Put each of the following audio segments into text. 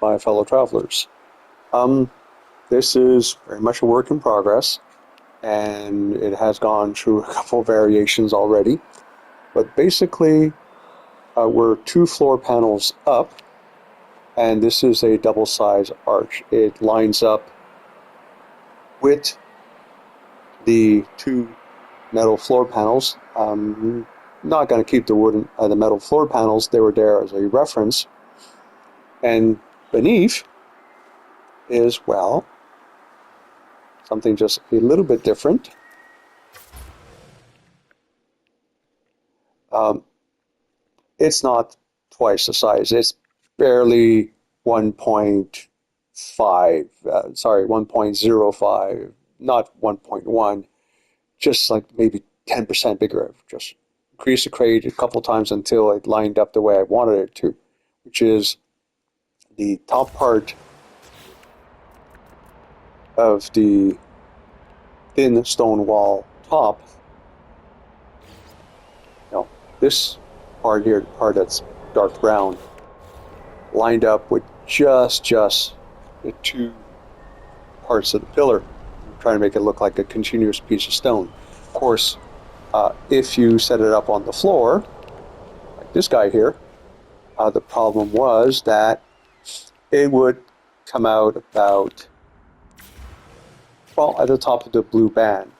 my fellow travelers. This is very much a work in progress, and it has gone through a couple of variations already. But basically, we're 2 floor panels up, and this is a double-size arch. It lines up with the 2 metal floor panels. Not going to keep the metal floor panels. They were there as a reference. And beneath is, well, something just a little bit different. It's not twice the size. It's barely 1.05, not 1.1, just like maybe 10% bigger. I've just increased the crate a couple times until it lined up the way I wanted it to, which is the top part of the thin stone wall top. No, this part here, the part that's dark brown, lined up with just the 2 parts of the pillar. I'm trying to make it look like a continuous piece of stone. Of course, if you set it up on the floor, like this guy here, the problem was that it would come out about, well, at the top of the blue band.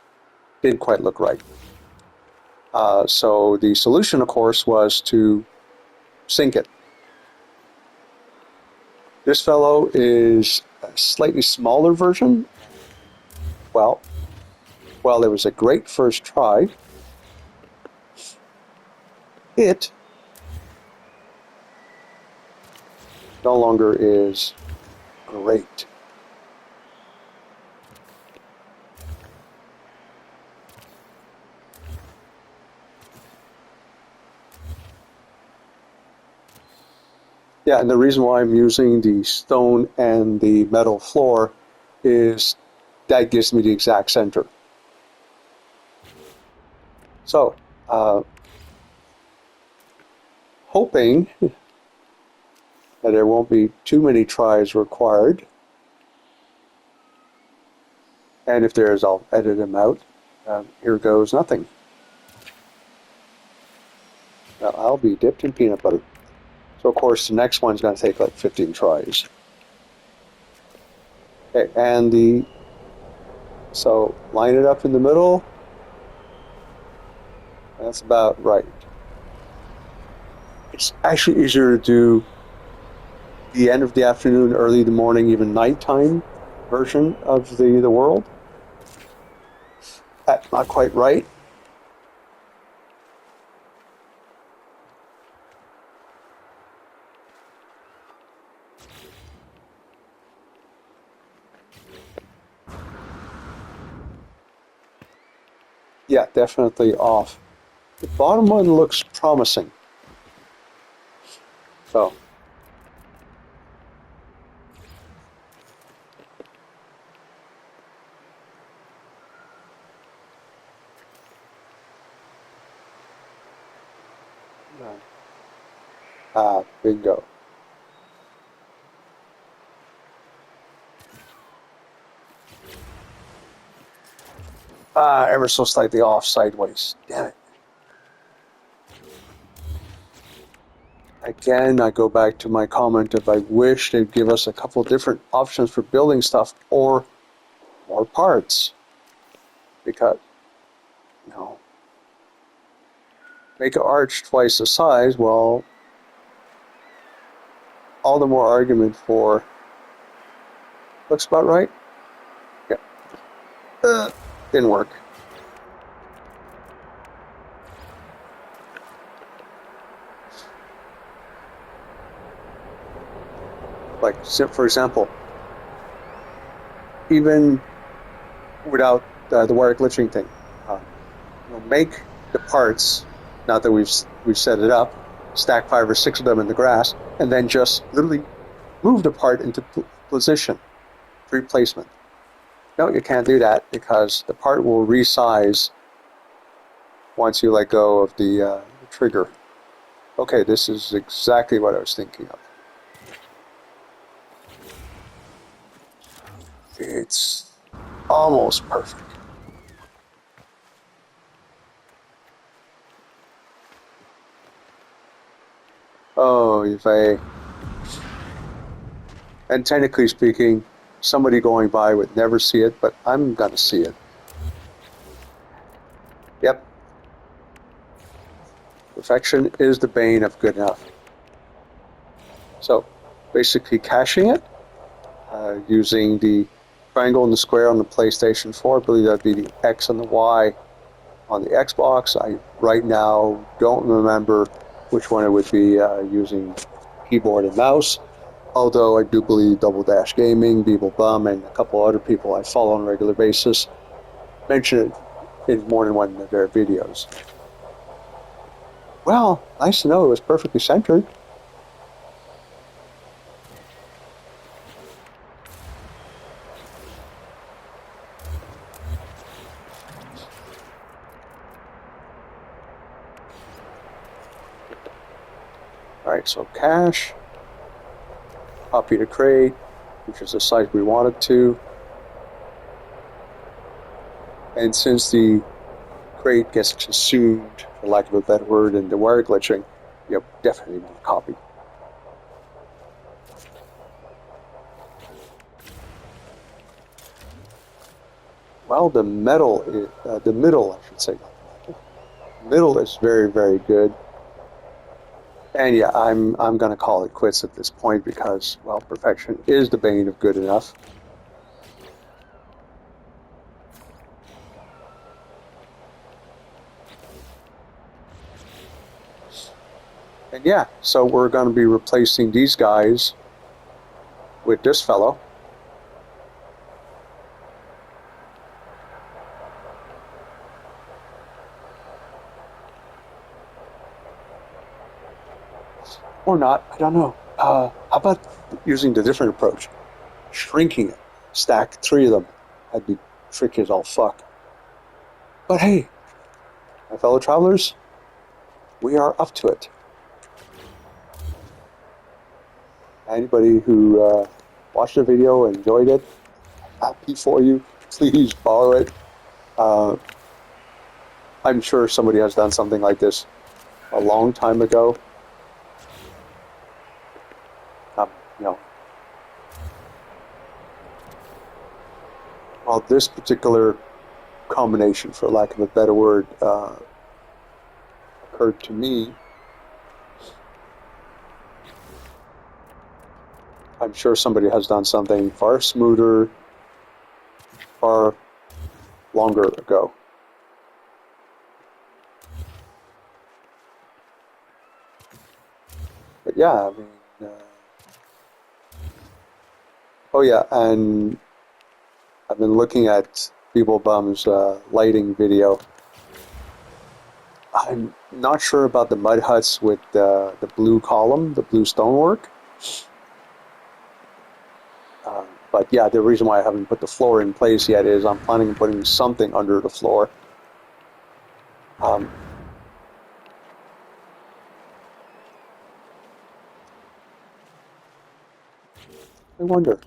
Didn't quite look right. So the solution, of course, was to sink it. This fellow is a slightly smaller version. Well, it was a great first try. It no longer is great. Yeah, and the reason why I'm using the stone and the metal floor is that gives me the exact center. So, hoping that there won't be too many tries required. And if there is, I'll edit them out. Here goes nothing. Now, I'll be dipped in peanut butter. So, of course, the next one's going to take like 15 tries. Okay, and so line it up in the middle. That's about right. It's actually easier to do the end of the afternoon, early in the morning, even nighttime version of the world. That's not quite right. Yeah, definitely off. The bottom one looks promising. So. Bingo. Ever so slightly off sideways. Damn it. Again, I go back to my comment of I wish they'd give us a couple different options for building stuff or more parts. Because, make an arch twice the size, well, all the more argument for, looks about right? Yeah. Didn't work. Like, for example, even without the wire glitching thing, make the parts, now that we've set it up, stack 5 or 6 of them in the grass, and then just literally move the part into position, replacement. No, you can't do that because the part will resize once you let go of the trigger. Okay, this is exactly what I was thinking of. It's almost perfect. Oh, and technically speaking, somebody going by would never see it, but I'm gonna see it. Yep. Perfection is the bane of good enough. So, basically caching it, using the triangle and the square on the PlayStation 4, I believe that'd be the X and the Y on the Xbox. I right now don't remember which one it would be, using keyboard and mouse, although I do believe Double Dash Gaming, Beeble Bum, and a couple other people I follow on a regular basis mention it in more than one of their videos. Well, nice to know it was perfectly centered. Alright, so cache, copy to crate, which is the size we want it to. And since the crate gets consumed, for lack of a better word, in the wire glitching, you definitely want to copy. Well, the middle, I should say, middle is very, very good. And yeah, I'm going to call it quits at this point because, well, perfection is the bane of good enough. And yeah, so we're going to be replacing these guys with this fellow. Or not, I don't know. How about using the different approach? Shrinking it. Stack 3 of them. That'd be tricky as all fuck. But hey, my fellow travelers, we are up to it. Anybody who watched the video and enjoyed it, happy for you. Please borrow it. I'm sure somebody has done something like this a long time ago. You know, well, this particular combination, for lack of a better word, occurred to me. I'm sure somebody has done something far smoother, far longer ago. But yeah, I mean, oh yeah, and I've been looking at Beeble Bum's lighting video. I'm not sure about the mud huts with the blue column, the blue stonework. But yeah, the reason why I haven't put the floor in place yet is I'm planning on putting something under the floor. I wonder.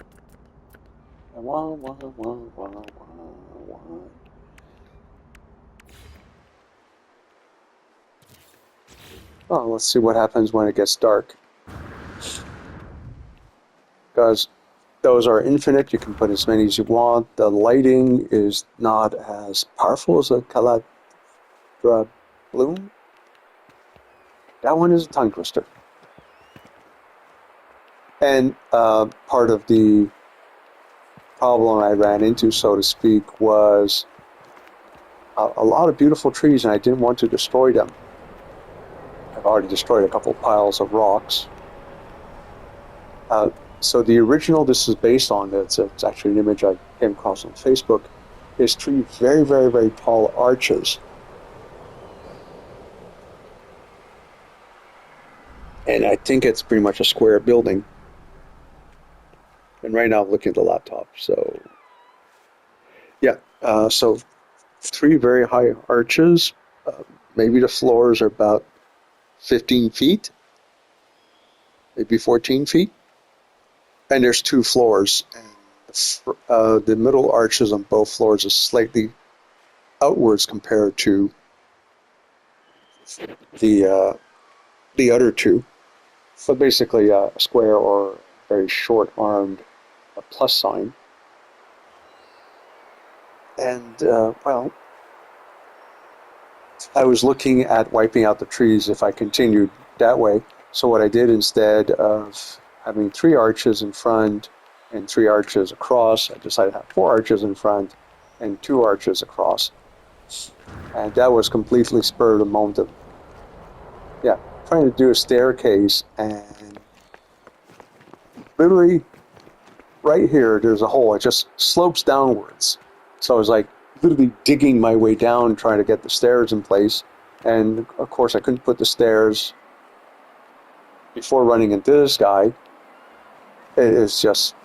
Oh, let's see what happens when it gets dark. Because those are infinite, you can put as many as you want. The lighting is not as powerful as a Caladra Bloom. That one is a tongue twister. And part of the problem I ran into, so to speak, was a lot of beautiful trees, and I didn't want to destroy them. I've already destroyed a couple piles of rocks. So the original this is based on, it's actually an image I came across on Facebook, is 3 very, very, very tall arches. And I think it's pretty much a square building. And right now I'm looking at the laptop, so yeah. So 3 very high arches. Maybe the floors are about 15 feet, maybe 14 feet. And there's 2 floors. And The middle arches on both floors is slightly outwards compared to the uh, the other two. So basically, a square or very short-armed plus sign. And well, I was looking at wiping out the trees if I continued that way. So what I did, instead of having 3 arches in front and 3 arches across, I decided to have 4 arches in front and 2 arches across. And that was completely spur of the moment. Yeah, trying to do a staircase, and literally right here, there's a hole. It just slopes downwards. So I was like literally digging my way down, trying to get the stairs in place. And of course, I couldn't put the stairs before running into this guy. It is just...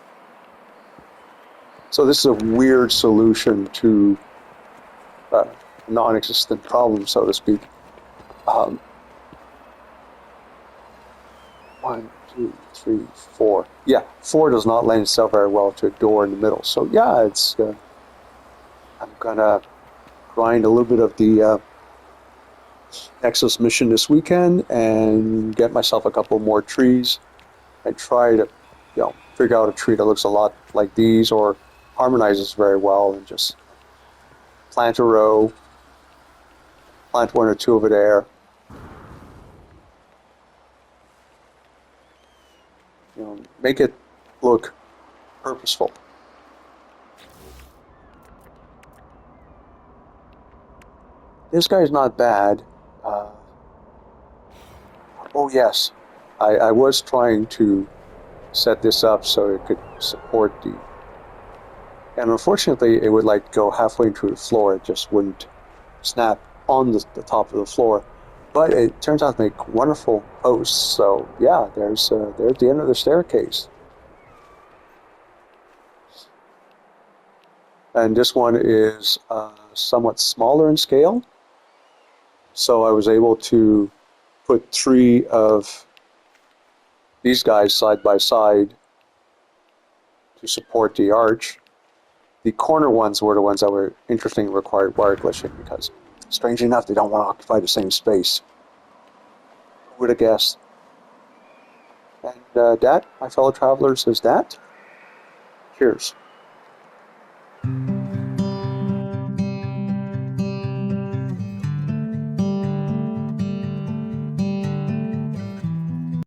So this is a weird solution to a non-existent problem, so to speak. 1, 2, 3, 4. Yeah, 4 does not lend itself very well to a door in the middle. So yeah, it's... I'm gonna grind a little bit of the Nexus mission this weekend and get myself a couple more trees. I try to, figure out a tree that looks a lot like these or harmonizes very well, and just plant a row, plant 1 or 2 over there. Make it look purposeful. This guy's not bad. Oh yes, I was trying to set this up so it could support the... And unfortunately, it would like go halfway into the floor. It just wouldn't snap on the top of the floor. But it turns out to make wonderful posts. So yeah, there's the end of the staircase. And this one is somewhat smaller in scale. So I was able to put 3 of these guys side by side to support the arch. The corner ones were the ones that were interesting and required wire glitching, because strangely enough, they don't want to occupy the same space. Who would have guessed? And that, my fellow travelers, is that. Cheers.